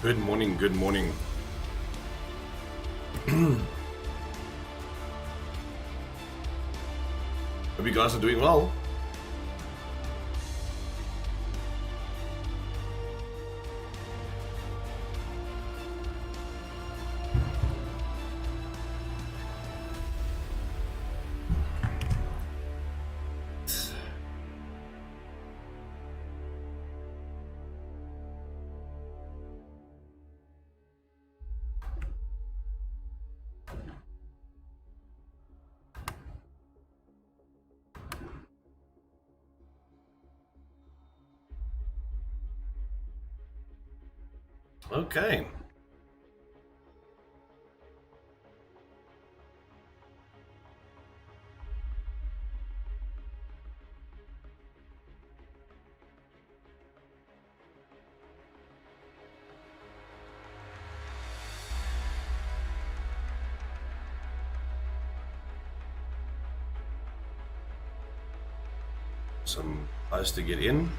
Good morning, good morning. Hope you guys are doing well. Okay. Some guys to get in.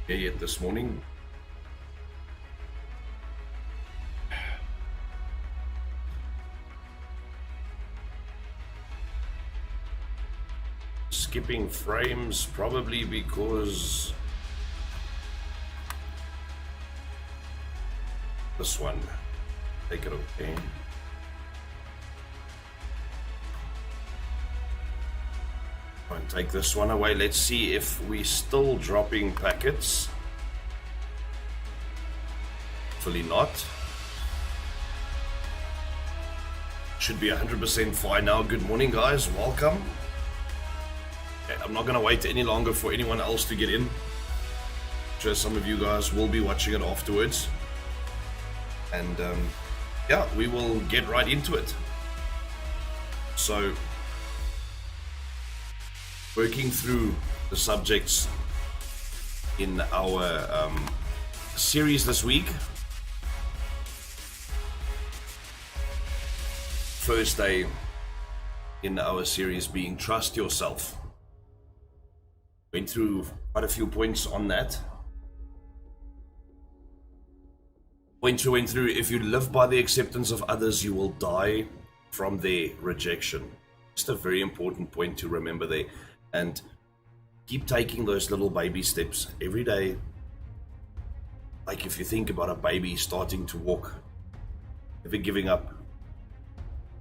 Yet this morning. Skipping frames probably because this one. Take it okay. And take this one away. Let's see if we're still dropping packets. Hopefully not. Should be 100% fine now. Good morning, guys. Welcome. Okay, I'm not going to wait any longer for anyone else to get in. I'm sure some of you guys will be watching it afterwards. And yeah, we will get right into it. So, working through the subjects in our series this week. First day in our series being Trust Yourself. Went through quite a few points on that. Went through, if you live by the acceptance of others, you will die from their rejection. Just a very important point to remember there. And keep taking those little baby steps every day. Like if you think about a baby starting to walk, never giving up,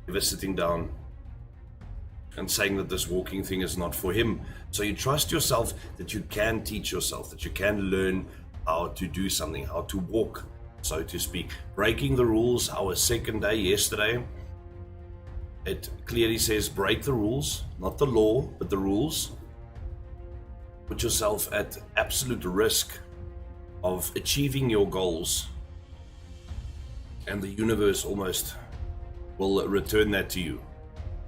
never sitting down and saying that this walking thing is not for him. So you trust yourself that you can teach yourself, that you can learn how to do something, how to walk, so to speak. Breaking the rules, our second day yesterday. It clearly says break the rules, not the law, but the rules. Put yourself at absolute risk of achieving your goals, and the universe almost will return that to you.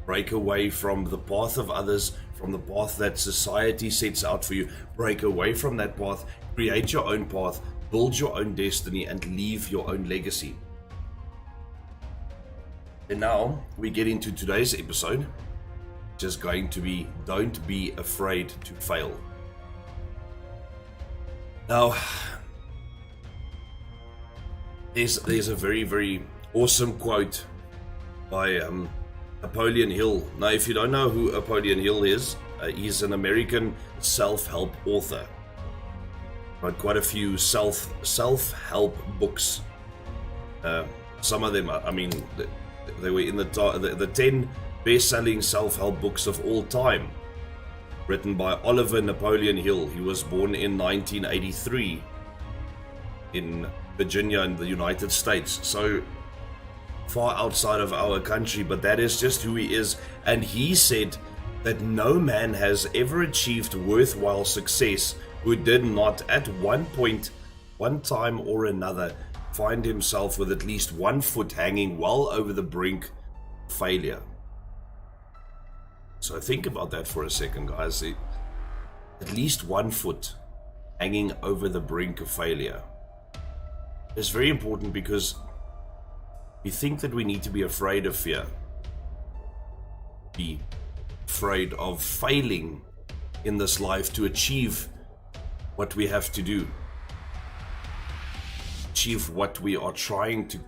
Break away from the path of others, from the path that society sets out for you. Break away from that path, create your own path, build your own destiny, and leave your own legacy. And now we get into today's episode, which is going to be Don't Be Afraid to Fail. Now, there's a very, very awesome quote by Napoleon Hill. Now, if you don't know who Napoleon Hill is, he's an American self-help author. Wrote quite a few self-help books. Some of them, I mean, they were in the 10 best-selling self-help books of all time, written by Oliver Napoleon Hill. He was born in 1983 in Virginia in the United States, so far outside of our country, but that is just who he is. And he said that no man has ever achieved worthwhile success who did not at one point, one time or another, find himself with at least one foot hanging well over the brink of failure. So think about that for a second, guys. At least one foot hanging over the brink of failure. is very important because we think that we need to be afraid of fear. Be afraid of failing in this life to achieve what we have to do. Achieve what we are trying to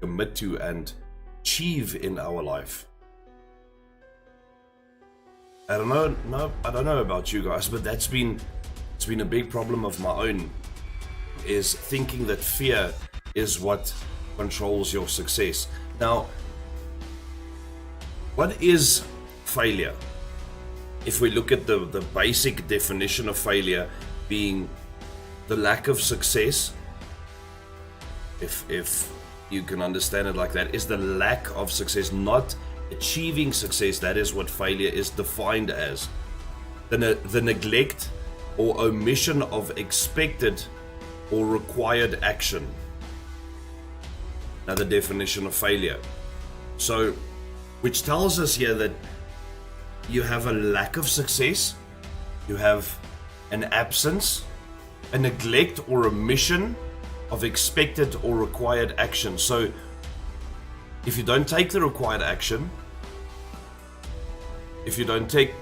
commit to and achieve in our life. I don't know about you guys, but it's been a big problem of my own, is thinking that fear is what controls your success. Now, what is failure? If we look at the basic definition of failure being the lack of success, if you can understand it like that, is the lack of success, not achieving success. That is what failure is defined as. The neglect or omission of expected or required action. Another definition of failure. So, which tells us here that you have a lack of success, you have an absence, a neglect or omission of expected or required action. So, if you don't take the required action, if you don't take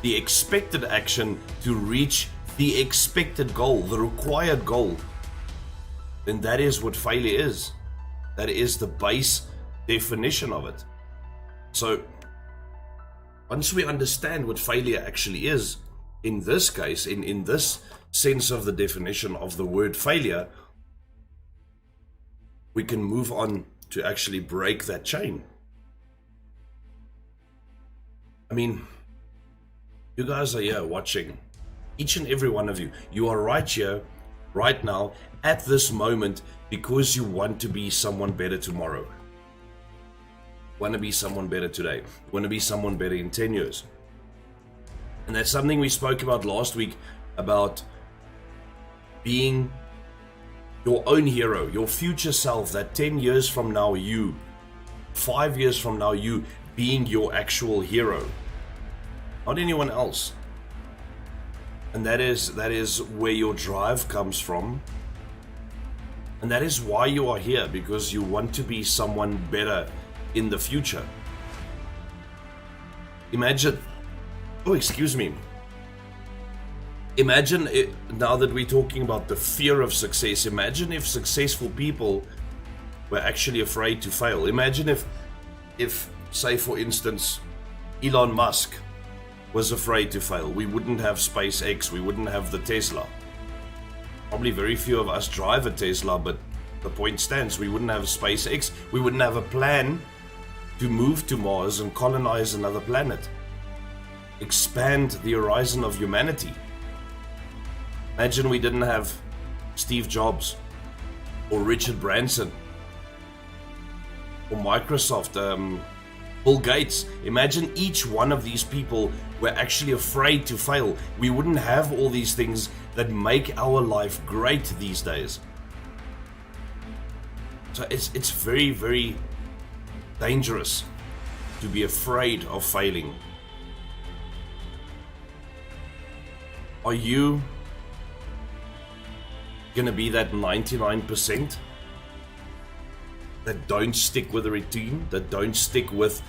the expected action to reach the expected goal, the required goal, then that is what failure is. That is the base definition of it. So, once we understand what failure actually is, in this case, in this sense of the definition of the word failure, we can move on to actually break that chain. I mean, you guys are here watching, each and every one of you. You are right here, right now, at this moment, because you want to be someone better tomorrow. Want to be someone better today. Want to be someone better in 10 years. And that's something we spoke about last week, about being your own hero, your future self, that 10 years from now you, 5 years from now you, being your actual hero, not anyone else. And that is where your drive comes from. And that is why you are here, because you want to be someone better in the future. Imagine it, now that we're talking about the fear of success, imagine if successful people were actually afraid to fail. Imagine if say for instance, Elon Musk was afraid to fail. We wouldn't have SpaceX, we wouldn't have the Tesla. Probably very few of us drive a Tesla, but the point stands, we wouldn't have SpaceX, we wouldn't have a plan to move to Mars and colonize another planet. Expand the horizon of humanity. Imagine we didn't have Steve Jobs or Richard Branson or Microsoft, Bill Gates. Imagine each one of these people were actually afraid to fail. We wouldn't have all these things that make our life great these days. So it's very, very dangerous to be afraid of failing. Are you gonna be that 99% that don't stick with a routine, that don't stick with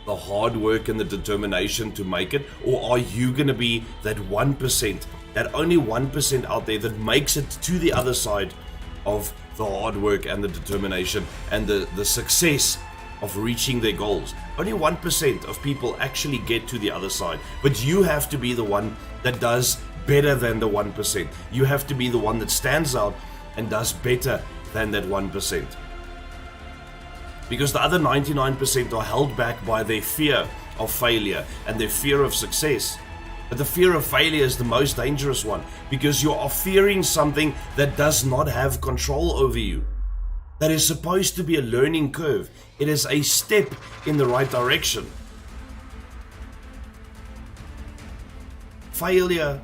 the hard work and the determination to make it? Or are you gonna be that 1%, that only 1% out there that makes it to the other side of the hard work and the determination and the success of reaching their goals? Only 1% of people actually get to the other side, but you have to be the one that does better than the 1%. You have to be the one that stands out and does better than that 1%. Because the other 99% are held back by their fear of failure and their fear of success. But the fear of failure is the most dangerous one, because you are fearing something that does not have control over you. That is supposed to be a learning curve. It is a step in the right direction. Failure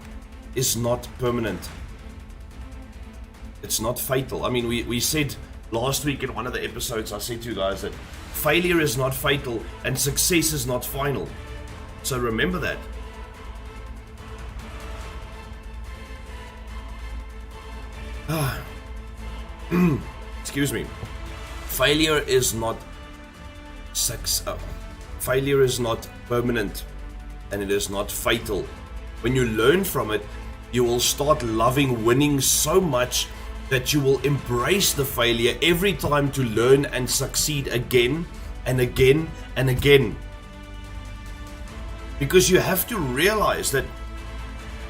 is not permanent. It's not fatal. I mean, we said last week in one of the episodes, I said to you guys that failure is not fatal and success is not final. So remember that. excuse me, failure is not failure is not permanent, and it is not fatal. When you learn from it, you will start loving winning so much that you will embrace the failure every time to learn and succeed again and again and again. Because you have to realize that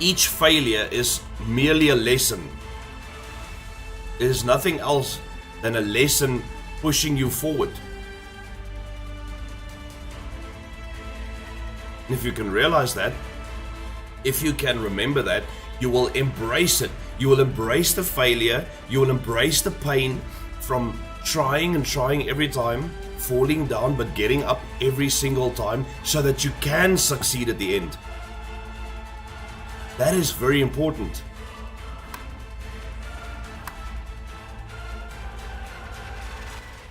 each failure is merely a lesson. It is nothing else than a lesson pushing you forward. And if you can realize that, if you can remember that, you will embrace it. You will embrace the failure. You will embrace the pain from trying and trying every time, falling down but getting up every single time so that you can succeed at the end. That is very important.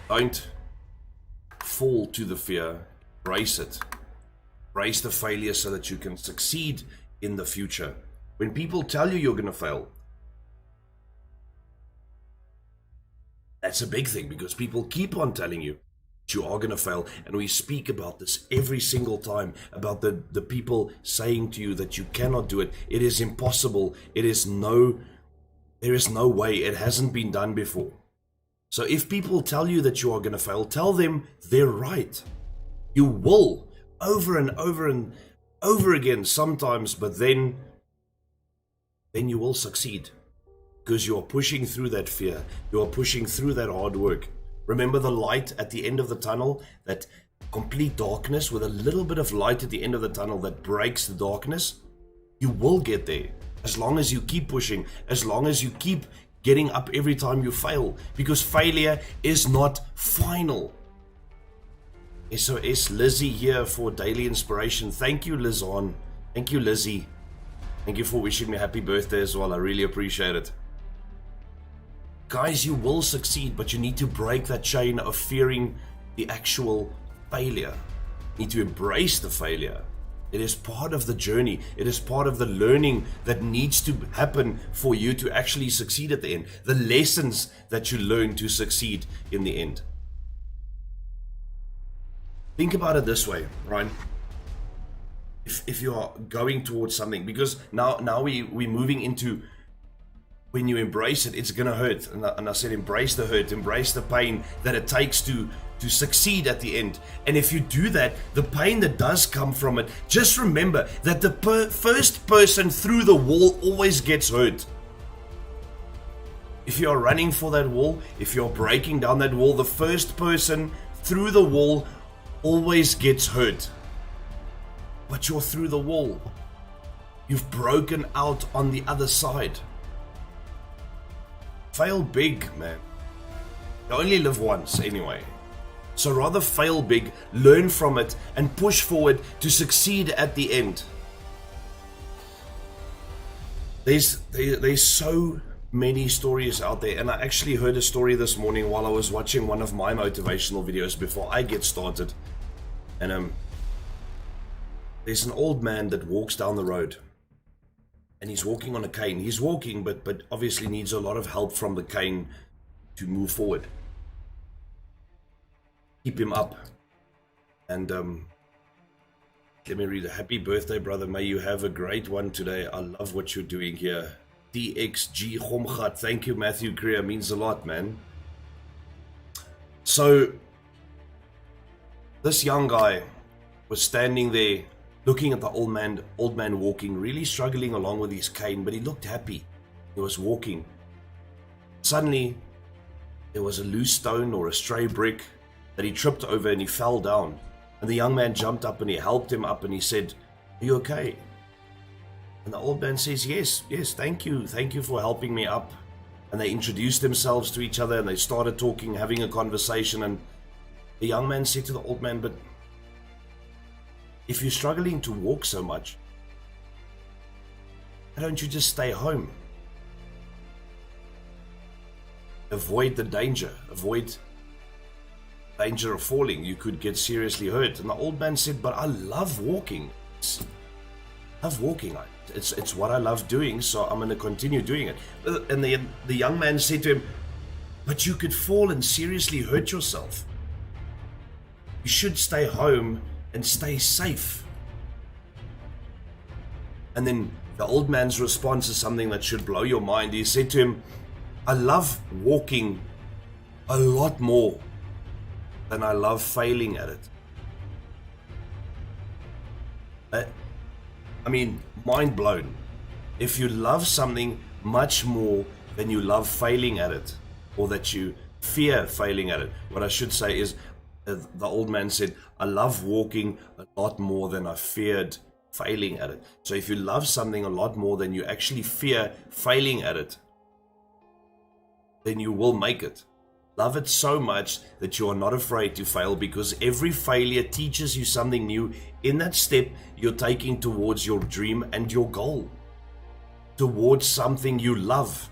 Don't fall to the fear. Embrace it. Embrace the failure so that you can succeed in the future. When people tell you you're going to fail, that's a big thing, because people keep on telling you you are going to fail. And we speak about this every single time, about the people saying to you that you cannot do it. It is impossible. There is no way. It hasn't been done before. So if people tell you that you are going to fail, tell them they're right. You will, over and over and over again sometimes, but then you will succeed, because you are pushing through that fear. You are pushing through that hard work. Remember the light at the end of the tunnel, that complete darkness with a little bit of light at the end of the tunnel that breaks the darkness? You will get there as long as you keep pushing, as long as you keep getting up every time you fail, because failure is not final. SOS Lizzie here for daily inspiration. Thank you, Lizanne. Thank you, Lizzie. Thank you for wishing me happy birthday as well. I really appreciate it. Guys, you will succeed, but you need to break that chain of fearing the actual failure. You need to embrace the failure. It is part of the journey. It is part of the learning that needs to happen for you to actually succeed at the end. The lessons that you learn to succeed in the end. Think about it this way, right? If you are going towards something, because now we're moving into, when you embrace it, it's gonna hurt. And I said embrace the hurt, embrace the pain that it takes to succeed at the end. And if you do that, the pain that does come from it, just remember that the first person through the wall always gets hurt. If you're running for that wall, if you're breaking down that wall, the first person through the wall always gets hurt. But you're through the wall. You've broken out on the other side. Fail big, man. You only live once anyway. So rather fail big, learn from it, and push forward to succeed at the end. There's so many stories out there, and I actually heard a story this morning while I was watching one of my motivational videos before I get started. And there's an old man that walks down the road, and he's walking on a cane. He's walking, but obviously needs a lot of help from the cane to move forward. Keep him up. And let me read. Happy birthday, brother. May you have a great one today. I love what you're doing here. DXG Gomgat. Thank you, Matthew Greer. Means a lot, man. So this young guy was standing there looking at the old man walking, really struggling along with his cane, but he looked happy. He was walking. Suddenly, there was a loose stone or a stray brick that he tripped over, and he fell down. And the young man jumped up and he helped him up, and he said, "Are you okay?" And the old man says, yes, thank you for helping me up. And they introduced themselves to each other, and they started talking, having a conversation. And the young man said to the old man, "But if you're struggling to walk so much, why don't you just stay home? Avoid the danger. Avoid danger of falling. You could get seriously hurt." And the old man said, "But I love walking. It's what I love doing, so I'm going to continue doing it." And the young man said to him, but you could fall and seriously hurt yourself. You should stay home and stay safe. And then the old man's response is something that should blow your mind. He said to him, I love walking a lot more than I love failing at it. I mean, mind blown. If you love something much more than you love failing at it, or that you fear failing at it, what I should say is, the old man said, I love walking a lot more than I feared failing at it. So if you love something a lot more than you actually fear failing at it, then you will make it. Love it so much that you are not afraid to fail, because every failure teaches you something new in that step you're taking towards your dream and your goal, towards something you love.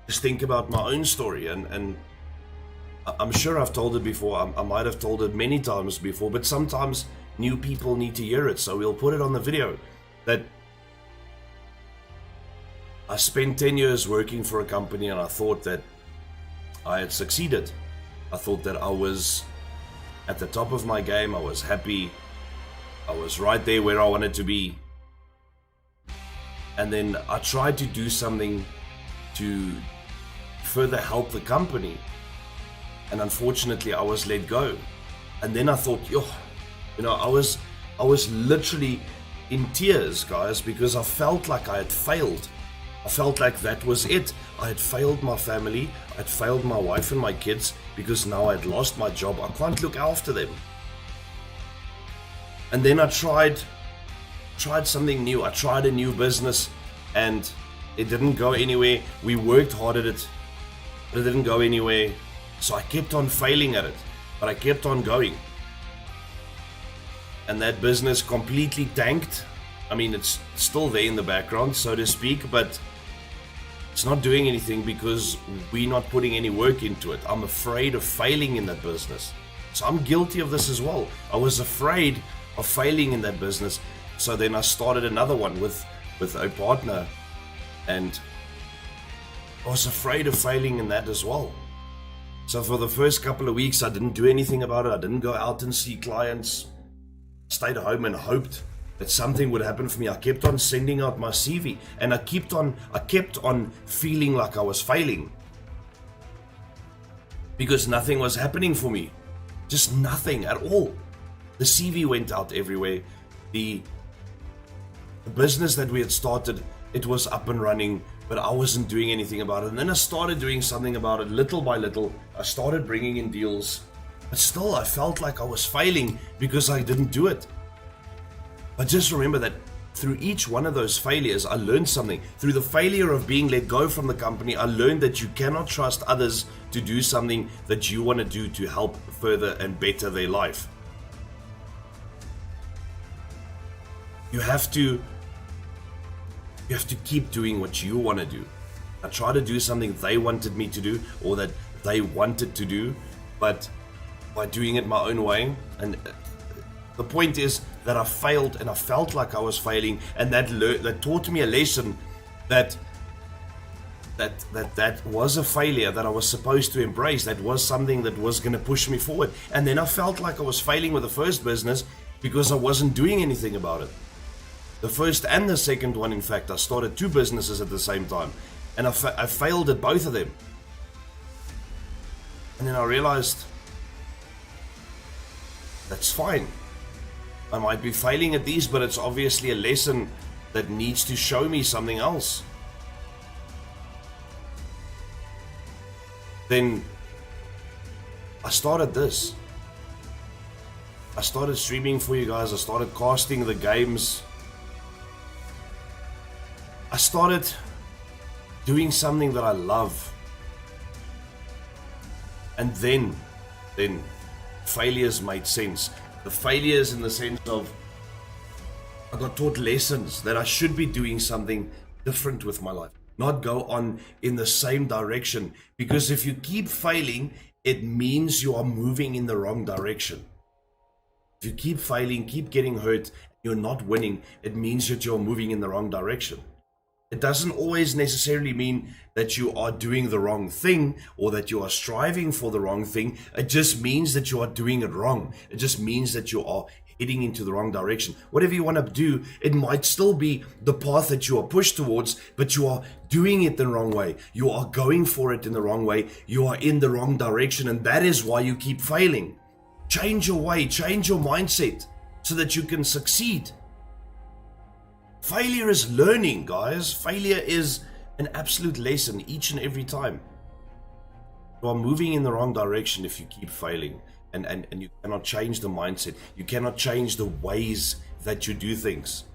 Just think about my own story, and I'm sure I've told it before. I might have told it many times before, but sometimes new people need to hear it, so we'll put it on the video. That I spent 10 years working for a company, and I thought that I had succeeded. I thought that I was at the top of my game. I was happy. I was right there where I wanted to be. And then I tried to do something to further help the company. And unfortunately, I was let go. And then I thought, I was literally in tears, guys, because I felt like I had failed. I felt like that was it. I had failed my family. I had failed my wife and my kids, because now I had lost my job. I can't look after them. And then I tried something new. I tried a new business, and it didn't go anywhere. We worked hard at it, but it didn't go anywhere. So I kept on failing at it, but I kept on going. And that business completely tanked. I mean, it's still there in the background, so to speak, but it's not doing anything because we're not putting any work into it. I'm afraid of failing in that business. So I'm guilty of this as well. I was afraid of failing in that business. So then I started another one with a partner, and I was afraid of failing in that as well. So for the first couple of weeks, I didn't do anything about it. I didn't go out and see clients. Stayed home and hoped that something would happen for me. I kept on sending out my CV, and I kept on feeling like I was failing, because nothing was happening for me. Just nothing at all. The CV went out everywhere. The business that we had started, it was up and running, but I wasn't doing anything about it. And then I started doing something about it little by little. I started bringing in deals, but still I felt like I was failing because I didn't do it. But just remember that through each one of those failures, I learned something. Through the failure of being let go from the company, I learned that you cannot trust others to do something that you want to do to help further and better their life. You have to keep doing what you want to do. I try to do something they wanted me to do, or that they wanted to do, but by doing it my own way. And the point is that I failed, and I felt like I was failing, and that taught me a lesson that was a failure that I was supposed to embrace. That was something that was going to push me forward. And then I felt like I was failing with the first business because I wasn't doing anything about it. The first and the second one, in fact, I started two businesses at the same time, and I failed at both of them. And then I realized that's fine. I might be failing at these, but it's obviously a lesson that needs to show me something else. Then I started this. I started streaming for you guys. I started casting the games. I started doing something that I love. And then failures made sense. The failures in the sense of I got taught lessons that I should be doing something different with my life, not go on in the same direction. Because if you keep failing, it means you are moving in the wrong direction. If you keep failing, keep getting hurt, you're not winning, it means that you're moving in the wrong direction. It doesn't always necessarily mean that you are doing the wrong thing or that you are striving for the wrong thing. It just means that you are doing it wrong. It just means that you are heading into the wrong direction. Whatever you want to do, it might still be the path that you are pushed towards, but you are doing it the wrong way. You are going for it in the wrong way. You are in the wrong direction, and that is why you keep failing. Change your way, change your mindset so that you can succeed. Failure is learning, guys. Failure is an absolute lesson each and every time. You are moving in the wrong direction if you keep failing, and you cannot change the mindset. You cannot change the ways that you do things.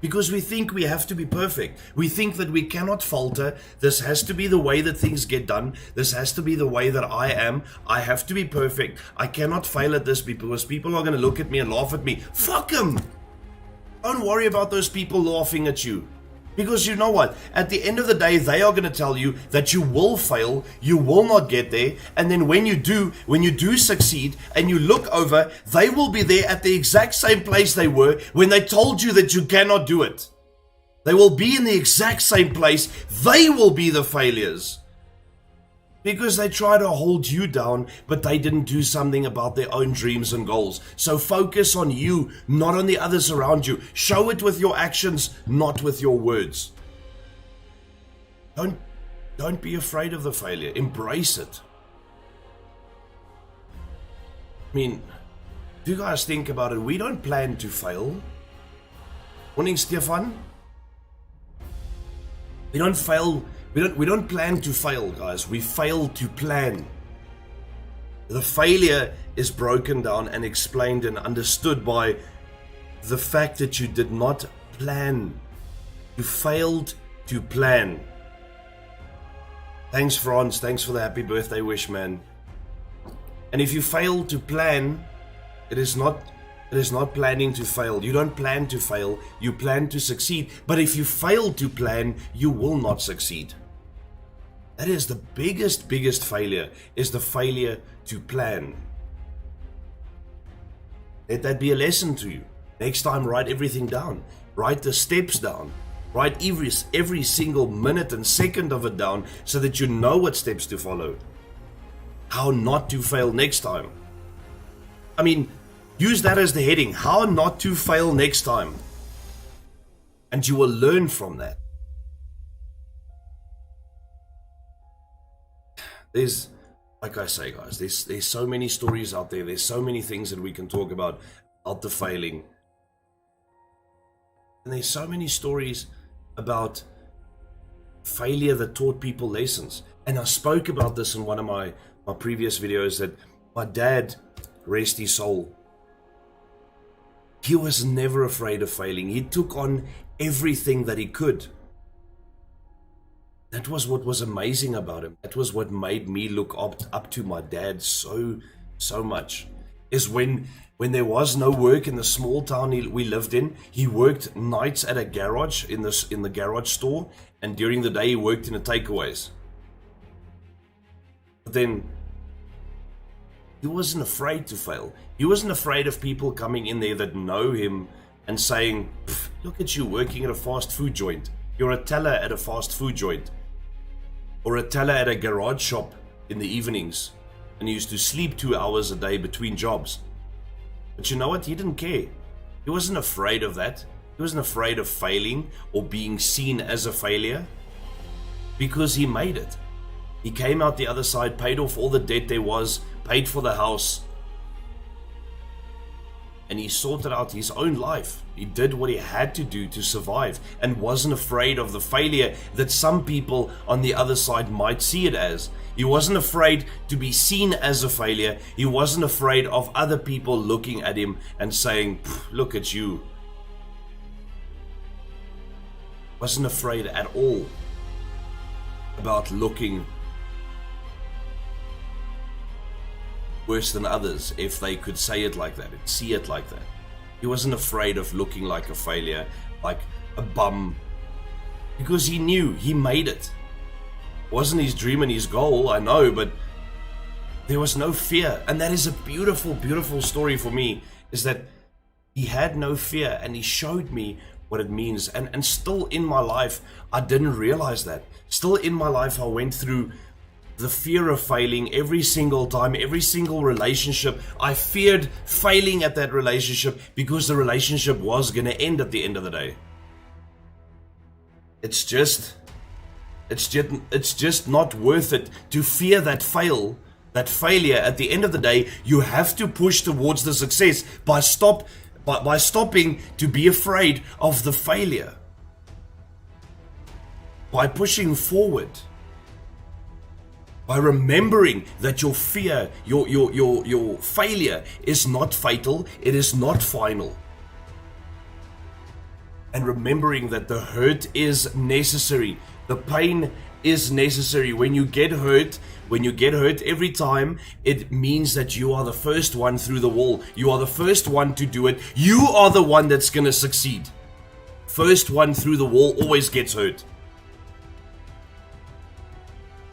Because we think we have to be perfect. We think that we cannot falter. This has to be the way that things get done. This has to be the way that I am. I have to be perfect. I cannot fail at this because people are going to look at me and laugh at me. Fuck them! Don't worry about those people laughing at you. Because you know what? At the end of the day, they are going to tell you that you will fail, you will not get there, and then when you do succeed and you look over, they will be there at the exact same place they were when they told you that you cannot do it. They will be in the exact same place. They will be the failures. Because they try to hold you down, but they didn't do something about their own dreams and goals. So focus on you, not on the others around you. Show it with your actions, not with your words. Don't be afraid of the failure. Embrace it. I mean, if you guys think about it, we don't plan to fail. Morning, Stefan. We don't fail. We don't plan to fail, guys. We fail to plan. The failure is broken down and explained and understood by the fact that you did not plan. You failed to plan. Thanks, Franz. Thanks for the happy birthday wish, man. And if you fail to plan, it is not planning to fail. You don't plan to fail. You plan to succeed. But if you fail to plan, you will not succeed. That is the biggest failure, is the failure to plan. Let that be a lesson to you. Next time, write everything down. Write the steps down. Write every single minute and second of it down so that you know what steps to follow. How not to fail next time. I mean, use that as the heading. How not to fail next time. And you will learn from that. There's, like I say, guys, there's so many stories out there. There's so many things that we can talk about the failing. And there's so many stories about failure that taught people lessons. And I spoke about this in one of my previous videos, that my dad, rest his soul, he was never afraid of failing. He took on everything that he could. That was what was amazing about him. That was what made me look up to my dad so much. Is when there was no work in the small town we lived in, he worked nights at a garage in the garage store, and during the day he worked in the takeaways. But then he wasn't afraid to fail. He wasn't afraid of people coming in there that know him and saying, "Look at you working at a fast food joint. You're a teller at a fast food joint." Or a teller at a garage shop in the evenings, and he used to sleep 2 hours a day between jobs. But you know what? He didn't care. He wasn't afraid of that. He wasn't afraid of failing or being seen as a failure, because he made it. He came out the other side, paid off all the debt there was, paid for the house, and he sorted out his own life. He did what he had to do to survive and wasn't afraid of the failure that some people on the other side might see it as. He wasn't afraid to be seen as a failure. He wasn't afraid of other people looking at him and saying, "Look at you." Wasn't afraid at all about looking worse than others, if they could say it like that and see it like that. He wasn't afraid of looking like a failure, like a bum, because he knew he made it. It wasn't his dream and his goal, I know, but there was no fear. And that is a beautiful story for me, is that he had no fear, and he showed me what it means. And still in my life, I didn't realize that. Still in my life, I went through the fear of failing every single time, every single relationship. I feared failing at that relationship because the relationship was going to end at the end of the day. It's just not worth it to fear that failure. At the end of the day, you have to push towards the success by stopping to be afraid of the failure. By pushing forward. By remembering that your fear, your failure is not fatal, it is not final. And remembering that the hurt is necessary. The pain is necessary. When you get hurt every time, it means that you are the first one through the wall. You are the first one to do it. You are the one that's going to succeed. First one through the wall always gets hurt.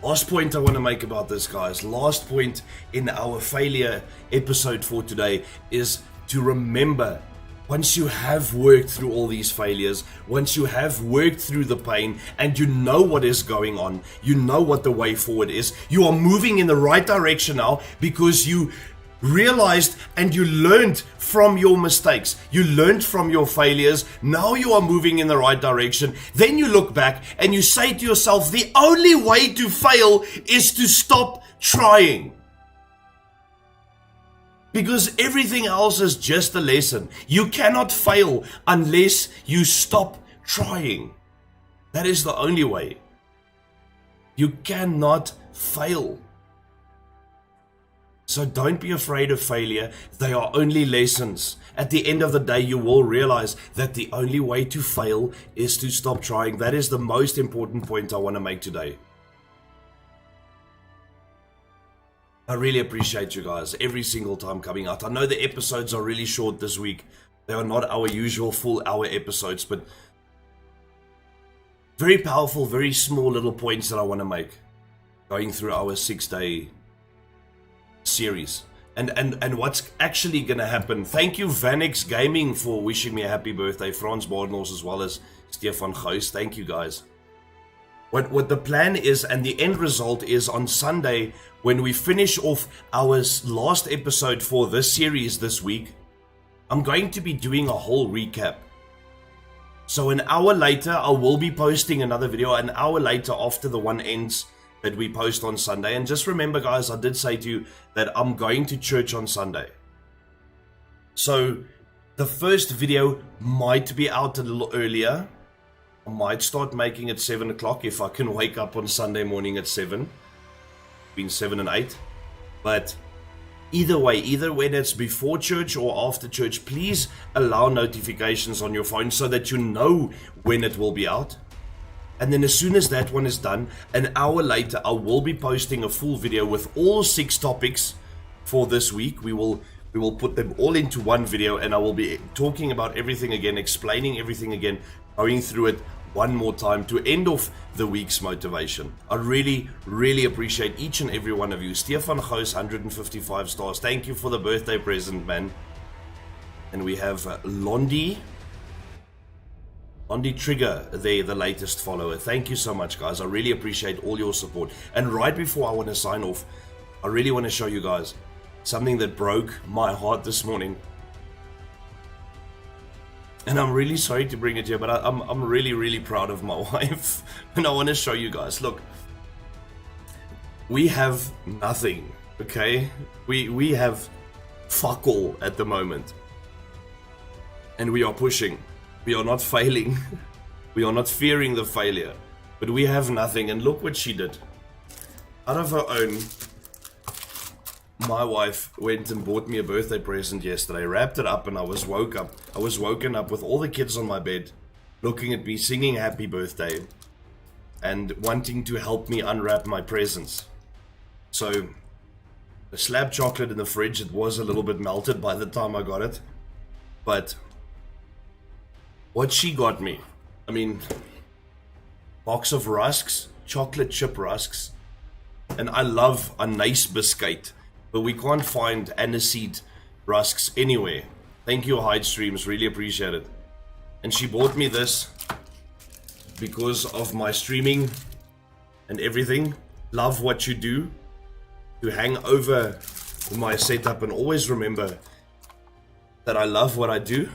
Last point I want to make about this, guys. Last point in our failure episode for today is to remember, once you have worked through all these failures, once you have worked through the pain and you know what is going on, you know what the way forward is, you are moving in the right direction now because you realized and you learned from your mistakes. You learned from your failures. Now you are moving in the right direction. Then you look back and you say to yourself, the only way to fail is to stop trying. Because everything else is just a lesson. You cannot fail unless you stop trying. That is the only way. You cannot fail. So don't be afraid of failure. They are only lessons. At the end of the day, you will realize that the only way to fail is to stop trying. That is the most important point I want to make today. I really appreciate you guys every single time coming out. I know the episodes are really short this week. They are not our usual full hour episodes, but very powerful, very small little points that I want to make going through our 6-day series. And what's actually going to happen. Thank you Vanix Gaming for wishing me a happy birthday. Frans Badenhorst as well as Stefan Gous. Thank you guys. What the plan is and the end result is on Sunday when we finish off our last episode for this series this week, I'm going to be doing a whole recap. So an hour later, I will be posting another video an hour later after the one ends that we post on Sunday. And just remember, guys, I did say to you that I'm going to church on Sunday. So the first video might be out a little earlier. I might start making it 7 o'clock if I can wake up on Sunday morning at 7. Between 7 and 8. But either way, either when it's before church or after church, please allow notifications on your phone so that you know when it will be out. And then as soon as that one is done, an hour later, I will be posting a full video with all 6 topics for this week. We will put them all into one video and I will be talking about everything again, explaining everything again, going through it one more time to end off the week's motivation. I really, really appreciate each and every one of you. Stefan Gous, 155 stars. Thank you for the birthday present, man. And we have Londi Trigger there, the latest follower. Thank you so much, guys. I really appreciate all your support. And right before I want to sign off, I really want to show you guys something that broke my heart this morning. And I'm really sorry to bring it here, but I'm really, really proud of my wife. And I want to show you guys. Look, we have nothing, okay? We have fuck all at the moment. And we are pushing. We are not failing. We are not fearing the failure. But we have nothing. And look what she did. Out of her own, my wife went and bought me a birthday present yesterday, wrapped it up, and I was woken up with all the kids on my bed, looking at me, singing happy birthday, and wanting to help me unwrap my presents. So, the slab chocolate in the fridge, it was a little bit melted by the time I got it. But, what she got me, I mean, box of rusks, chocolate chip rusks, and I love a nice biscuit. But we can't find aniseed rusks anywhere. Thank you, Hyde Streams. Really appreciate it. And she bought me this because of my streaming and everything. Love what you do. To hang over my setup and always remember that I love what I do.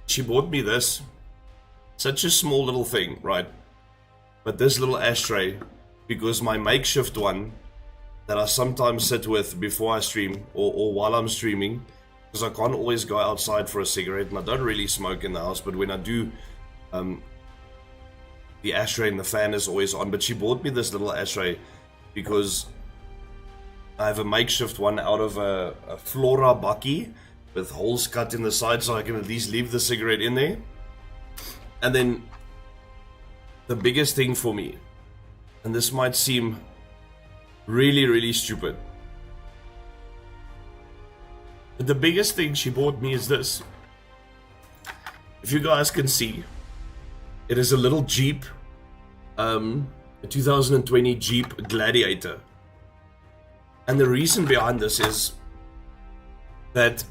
She bought me this. Such a small little thing, right? But this little ashtray, because my makeshift one that I sometimes sit with before I stream or while I'm streaming, because I can't always go outside for a cigarette, and I don't really smoke in the house, but when I do, the ashtray and the fan is always on. But she bought me this little ashtray because I have a makeshift one out of a Flora bakkie with holes cut in the side so I can at least leave the cigarette in there. And then the biggest thing for me, and this might seem really, really stupid, but the biggest thing she bought me is this. If you guys can see, it is a little Jeep, a 2020 Jeep Gladiator. And the reason behind this is that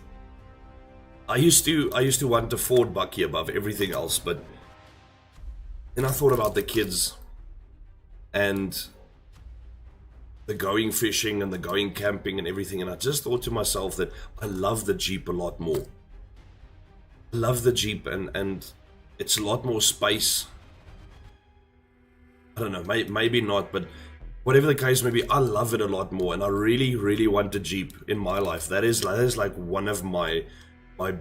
I used to want a Ford bakkie above everything else, but then I thought about the kids and the going fishing and the going camping and everything, and I just thought to myself that I love the Jeep a lot more. I love the Jeep, and it's a lot more space. I don't know, maybe not, but whatever the case may be, I love it a lot more, and I really, really want a Jeep in my life. That is like one of my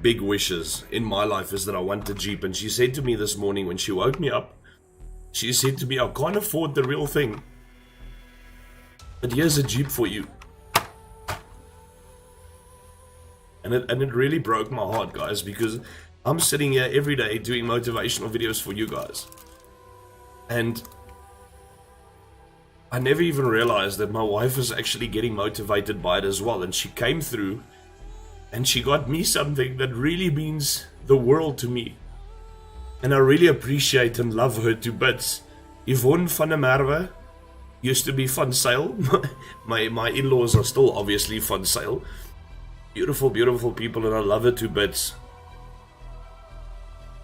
big wishes in my life, is that I want a Jeep. And she said to me this morning when she woke me up, she said to me, I can't afford the real thing, but here's a Jeep for you. And it really broke my heart, guys, because I'm sitting here every day doing motivational videos for you guys. And I never even realized that my wife was actually getting motivated by it as well. And she came through and she got me something that really means the world to me. And I really appreciate and love her to bits. Yvonne van der Merwe used to be Van Sail. My in-laws are still obviously Van Sail. Beautiful, beautiful people, and I love her to bits.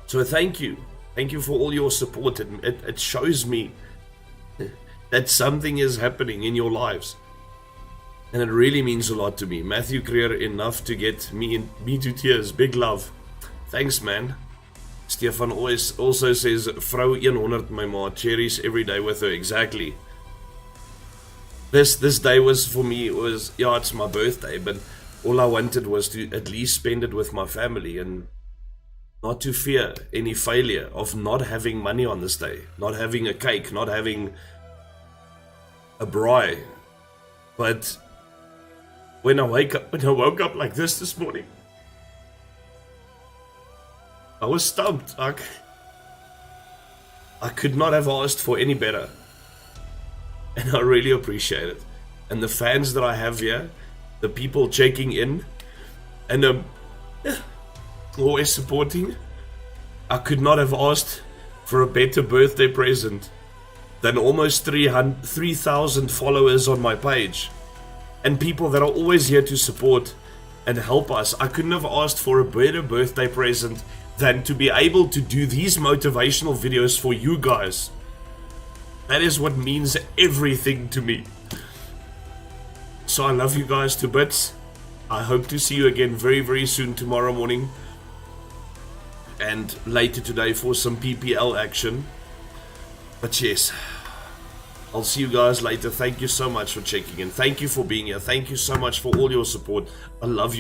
So thank you. Thank you for all your support. It shows me that something is happening in your lives. And it really means a lot to me. Matthew Creer, enough to get me to tears. Big love. Thanks, man. Stefan always also says, Vrou 100, my ma, cherish every day with her. Exactly. This day was, for me, yeah, it's my birthday, but all I wanted was to at least spend it with my family and not to fear any failure of not having money on this day, not having a cake, not having a braai. But when I woke up like this morning, I was stumped. I could not have asked for any better, and I really appreciate it. And the fans that I have here, the people checking in, and always supporting, I could not have asked for a better birthday present than almost 3,000 followers on my page, and people that are always here to support and help us. I couldn't have asked for a better birthday present than to be able to do these motivational videos for you guys. That is what means everything to me. So I love you guys to bits. I hope to see you again very, very soon tomorrow morning, and later today for some PPL action. But yes, I'll see you guys later. Thank you so much for checking in. Thank you for being here. Thank you so much for all your support. I love you.